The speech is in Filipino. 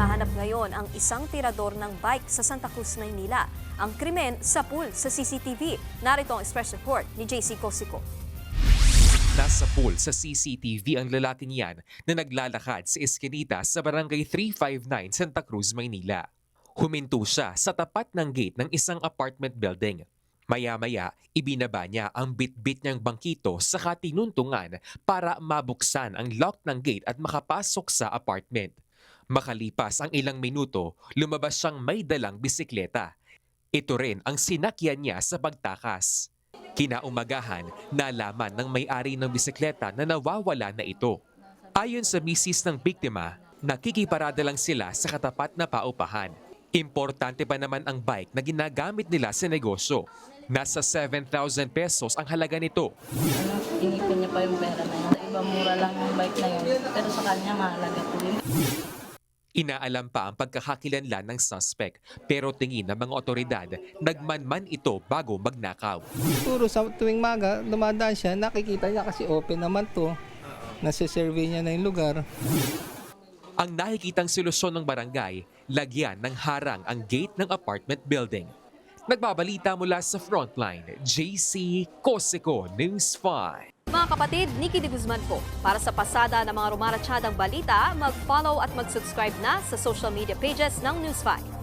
Hinahanap ngayon ang isang tirador ng bike sa Santa Cruz, Maynila. Ang krimen sa pool sa CCTV. Narito ang express report ni JC Cosico. Nasa pool sa CCTV ang lalaking yan na naglalakad sa eskinita sa barangay 359 Santa Cruz, Maynila. Huminto siya sa tapat ng gate ng isang apartment building. Maya-maya, ibinaba niya ang bit-bit niyang bangkito sa katinuntungan para mabuksan ang lock ng gate at makapasok sa apartment. Makalipas ang ilang minuto, lumabas siyang may dalang bisikleta. Ito rin ang sinakyan niya sa pagtakas. Kinaumagahan, nalaman ng may-ari ng bisikleta na nawawala na ito. Ayon sa misis ng biktima, nakikiparada lang sila sa katapat na paupahan. Importante pa naman ang bike na ginagamit nila sa negosyo. Nasa 7,000 pesos ang halaga nito. Inipin niya pa yung pera na yun. Sa iba mura lang yung bike na yun, pero sa kanya mahalaga po yun. Inaalam pa ang pagkakakilanlan ng suspect, pero tingin ng mga otoridad, nagmanman ito bago magnakaw. Siguro sa tuwing maga, dumadaan siya, nakikita niya kasi open naman to. Nasa-survey niya na yung lugar. Ang nakikitang solusyon ng barangay, lagyan ng harang ang gate ng apartment building. Nagbabalita mula sa Frontline, JC Cosico, News 5. Mga kapatid, Nikki de Guzman po. Para sa pasada ng mga rumaratsyadang balita, mag-follow at mag-subscribe na sa social media pages ng News 5.